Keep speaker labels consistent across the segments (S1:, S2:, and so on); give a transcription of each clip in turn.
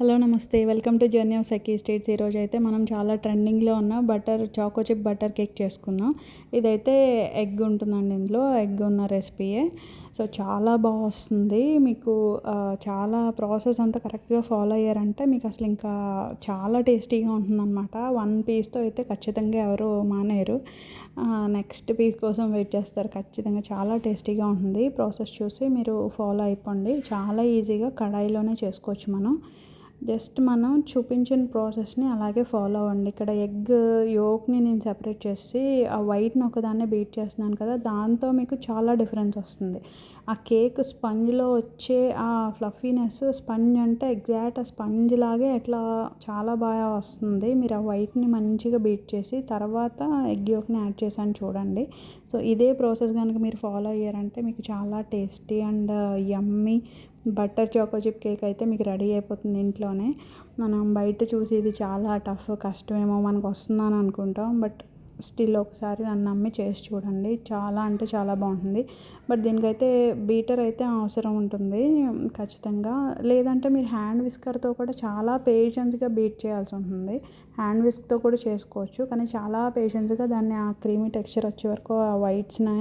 S1: Hello నమస్తే, welcome to journey of Sakhi states. ఈరోజు అయితే మనం చాలా ట్రెండింగ్లో ఉన్న చాకో చిప్ బటర్ కేక్ చేసుకుందాం. ఇదైతే ఎగ్ ఉంటుందండి, ఇందులో ఎగ్ ఉన్న రెసిపీయే. సో చాలా బాగా వస్తుంది. మీకు చాలా ప్రాసెస్ అంతా కరెక్ట్గా ఫాలో అయ్యారంటే మీకు అసలు ఇంకా చాలా టేస్టీగా ఉంటుందన్నమాట. వన్ పీస్తో అయితే ఖచ్చితంగా ఎవరు మానేయరు, నెక్స్ట్ పీస్ కోసం వెయిట్ చేస్తారు ఖచ్చితంగా. చాలా టేస్టీగా ఉంటుంది. ప్రాసెస్ చూసి మీరు ఫాలో అయిపోండి. చాలా ఈజీగా కడాయిలోనే చేసుకోవచ్చు. మనం చూపించిన ప్రాసెస్ని అలాగే ఫాలో అవ్వండి. ఇక్కడ ఎగ్ యోక్ని నేను సెపరేట్ చేసి ఆ వైట్ని ఒకదాన్నే బీట్ చేస్తున్నాను కదా, దాంతో మీకు చాలా డిఫరెన్స్ వస్తుంది. ఆ కేక్ స్పంజ్లో వచ్చే ఆ ఫ్లఫీనెస్, స్పంజ్ అంటే ఎగ్జాక్ట్ ఆ స్పంజ్ లాగే అట్లా చాలా బాగా వస్తుంది. మీరు ఆ వైట్ని మంచిగా బీట్ చేసి తర్వాత ఎగ్ యోక్ని యాడ్ చేశాను చూడండి. సో ఇదే ప్రాసెస్ కనుక మీరు ఫాలో అయ్యారంటే మీకు చాలా tasty and yummy butter choco chip cake అయితే మీకు రెడీ అయిపోతుంది ఇంట్లోనే. మనం బయట చూసి ఇది చాలా కష్టమేమో మనకు వస్తుందని అనుకుంటాం, బట్ స్టిల్ ఒకసారి నన్ను నమ్మి చేసి చూడండి. చాలా అంటే చాలా బాగుంటుంది. బట్ దీనికైతే బీటర్ అయితే అవసరం ఉంటుంది ఖచ్చితంగా. లేదంటే మీరు హ్యాండ్ విస్కర్తో కూడా చాలా పేషెన్స్గా బీట్ చేయాల్సి ఉంటుంది. హ్యాండ్ విస్క్తో కూడా చేసుకోవచ్చు, కానీ చాలా పేషెన్స్గా దాన్ని ఆ క్రీమీ టెక్స్చర్ వచ్చే వరకు ఆ వైట్స్ని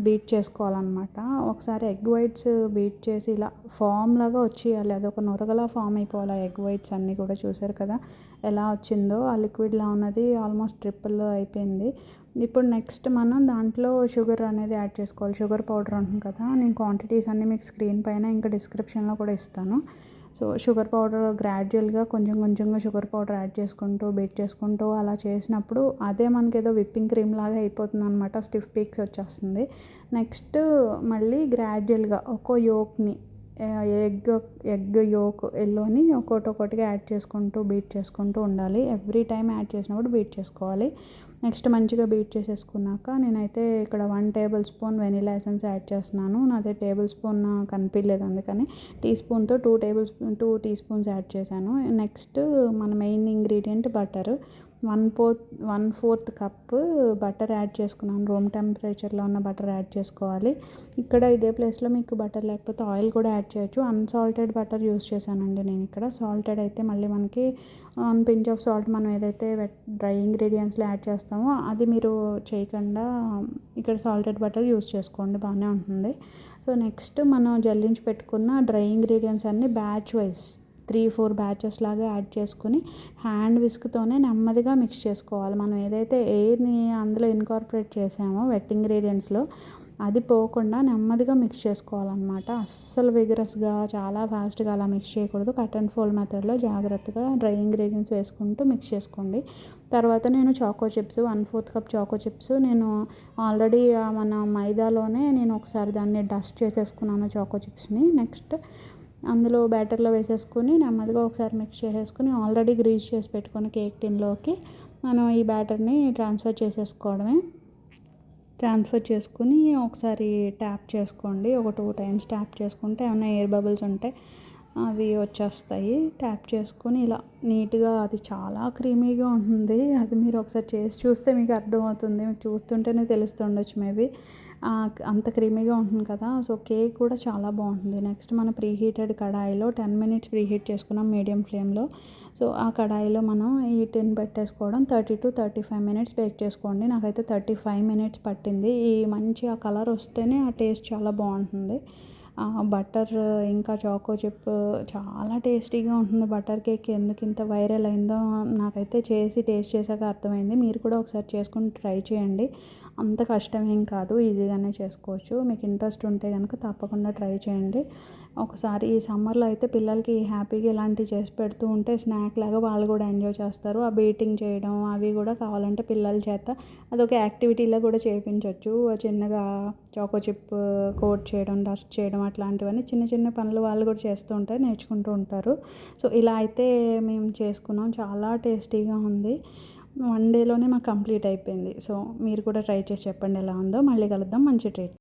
S1: బీట్ చేసుకోవాలన్నమాట. ఒకసారి ఎగ్ వైట్స్ బీట్ చేసి ఇలా ఫామ్ లాగా వచ్చేయాలి, అదొక నొరగలా ఫామ్ అయిపోవాలి. ఆ ఎగ్ వైట్స్ అన్నీ కూడా చూసారు కదా ఎలా వచ్చిందో. ఆ లిక్విడ్లా ఉన్నది ఆల్మోస్ట్ ట్రిపుల్ అయిపోయింది. ఇప్పుడు నెక్స్ట్ మనం దాంట్లో షుగర్ అనేది యాడ్ చేసుకోవాలి. షుగర్ పౌడర్ ఉంటుంది కదా, నేను క్వాంటిటీస్ అన్నీ మీకు స్క్రీన్ పైన ఇంకా డిస్క్రిప్షన్లో కూడా ఇస్తాను. సో షుగర్ పౌడర్ గ్రాడ్యువల్గా కొంచెం కొంచెంగా షుగర్ పౌడర్ యాడ్ చేసుకుంటూ బీట్ చేసుకుంటూ అలా చేసినప్పుడు అదే మనకి ఏదో విప్పింగ్ క్రీమ్ లాగా అయిపోతుంది అనమాట. స్టిఫ్ పీక్స్ వచ్చేస్తుంది. నెక్స్ట్ మళ్ళీ గ్రాడ్యువల్గా ఒక్కో యోక్ని ఎగ్ యోక్ ఎల్లోని ఒక్కొక్కటిగా యాడ్ చేసుకుంటూ బీట్ చేసుకుంటూ ఉండాలి. ఎవ్రీ టైం యాడ్ చేసినప్పుడు బీట్ చేసుకోవాలి. నెక్స్ట్ మంచిగా బీట్ చేసేసుకున్నాక నేనైతే ఇక్కడ 1 table spoon vanilla essence add చేస్తున్నాను. నాదే టేబుల్ స్పూన్ కనిపించలేదు, అందుకని టీస్పూన్తో 2 టీ స్పూన్స్ యాడ్ చేశాను. నెక్స్ట్ మన main ingredient butter. 1/4 cup butter add చేసుకున్నాను. రూమ్ టెంపరేచర్లో ఉన్న బటర్ యాడ్ చేసుకోవాలి. ఇక్కడ ఇదే ప్లేస్లో మీకు బటర్ లేకపోతే ఆయిల్ కూడా యాడ్ చేయొచ్చు. అన్సాల్టెడ్ బటర్ యూస్ చేశానండి నేను ఇక్కడ. సాల్టెడ్ అయితే మళ్ళీ మనకి పించ్ ఆఫ్ సాల్ట్ మనం ఏదైతే డ్రై ఇంగ్రీడియంట్స్లో యాడ్ చేస్తామో అది మీరు చేయకుండా ఇక్కడ సాల్టెడ్ బటర్ యూస్ చేసుకోండి, బాగానే ఉంటుంది. సో నెక్స్ట్ మనం జల్లించి పెట్టుకున్న డ్రై ఇంగ్రీడియంట్స్ అన్నీ బ్యాచ్ వైజ్ 3-4 బ్యాచెస్ లాగా యాడ్ చేసుకుని హ్యాండ్ విస్క్తోనే నెమ్మదిగా మిక్స్ చేసుకోవాలి. మనం ఏదైతే ఎయిర్ని అందులో ఇన్కార్పొరేట్ చేసామో వెట్ ఇంగ్రీడియంట్స్లో అది పోకుండా నెమ్మదిగా మిక్స్ చేసుకోవాలన్నమాట. అస్సలు విగరస్గా చాలా ఫాస్ట్గా అలా మిక్స్ చేయకూడదు. కట్ అండ్ ఫోల్డ్ మెథడ్లో జాగ్రత్తగా డ్రై ఇంగ్రీడియంట్స్ వేసుకుంటూ మిక్స్ చేసుకోండి. తర్వాత నేను choco chips 1/4 cup choco chips నేను ఆల్రెడీ మన మైదాలోనే నేను ఒకసారి దాన్ని డస్ట్ చేసేసుకున్నాను చాకో చిప్స్ని. నెక్స్ట్ అందులో బ్యాటర్లో వేసేసుకుని నెమ్మదిగా ఒకసారి మిక్స్ చేసేసుకుని ఆల్రెడీ గ్రీస్ చేసి పెట్టుకుని కేక్ టిన్లోకి మనం ఈ బ్యాటర్ని ట్రాన్స్ఫర్ చేసుకుని ఒకసారి ట్యాప్ చేసుకోండి. ఒక 2 టైమ్స్ ట్యాప్ చేసుకుంటే ఏమైనా ఎయిర్ బబుల్స్ ఉంటే అవి వచ్చేస్తాయి. ట్యాప్ చేసుకుని ఇలా నీట్గా, అది చాలా క్రీమీగా ఉంటుంది. అది మీరు ఒకసారి చేసి చూస్తే మీకు అర్థమవుతుంది. మీకు చూస్తుంటేనే తెలుస్తుండొచ్చు మేబీ, అంత క్రీమీగా ఉంటుంది కదా. సో కేక్ కూడా చాలా బాగుంటుంది. నెక్స్ట్ మన ప్రీహీటెడ్ కడాయిలో 10 మినిట్స్ ప్రీహీట్ చేసుకున్నాం మీడియం ఫ్లేమ్లో. సో ఆ కడాయిలో మనం ఈ టిన్ పెట్టేసుకోవడం 30 to 35 మినిట్స్ బేక్ చేసుకోండి. నాకైతే 35 మినిట్స్ పట్టింది. ఈ మంచి ఆ కలర్ వస్తేనే ఆ టేస్ట్ చాలా బాగుంటుంది. బటర్ ఇంకా చాకో చిప్ చాలా టేస్టీగా ఉంటుంది. బటర్ కేక్ ఎందుకు ఇంత వైరల్ అయిందో నాకైతే చేసి టేస్ట్ చేశాక అర్థమైంది. మీరు కూడా ఒకసారి చేసుకుని ట్రై చేయండి. అంత కష్టమేం కాదు, ఈజీగానే చేసుకోవచ్చు. మీకు ఇంట్రెస్ట్ ఉంటే కనుక తప్పకుండా ట్రై చేయండి. ఒకసారి ఈ సమ్మర్లో అయితే పిల్లలకి హ్యాపీగా ఇలాంటివి చేసి పెడుతూ ఉంటే స్నాక్ లాగా వాళ్ళు కూడా ఎంజాయ్ చేస్తారు. ఆ బీటింగ్ చేయడం అవి కూడా కావాలంటే పిల్లల చేత అదొక యాక్టివిటీలో కూడా చేయించవచ్చు. చిన్నగా చాకో చిప్ కోట్ చేయడం, డస్ట్ చేయడం అట్లాంటివన్నీ చిన్న చిన్న పనులు వాళ్ళు కూడా చేస్తూ ఉంటారు, నేర్చుకుంటూ ఉంటారు. సో ఇలా అయితే మేము చేసుకున్నాం. చాలా టేస్టీగా ఉంది. 1 డేలోనే మాకు కంప్లీట్ అయిపోయింది. సో మీరు కూడా ట్రై చేసి చెప్పండి ఎలా ఉందో. మళ్ళీ కలుద్దాం మంచి ట్రీట్.